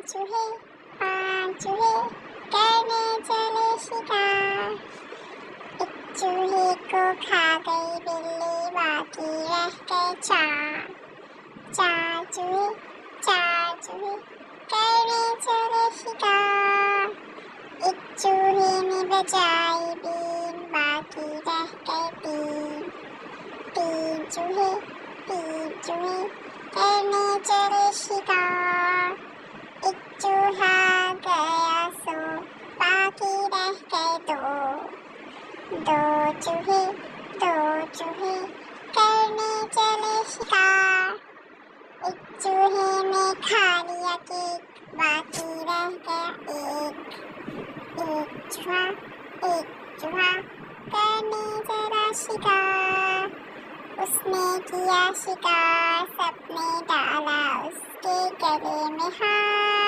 पांच चूहे करने चले शिकार। एक चूहे को खा गई बिल्ली, बाकी रह गए चार। चार चूहे करने चले शिकार। एक चूहे ने बजाई बीन, बाकी रह गए तीन। तीन चूहे करने चले शिकार। एक चूहा गया सो, बाकी रह गए दो। दो चूहे करने चले शिकार। एक चूहे ने खा लिया केक, बाकी रह गया एक। एक चूहा करने चला शिकार। उसने किया शिकार, सबने डाला उसके गले में हार।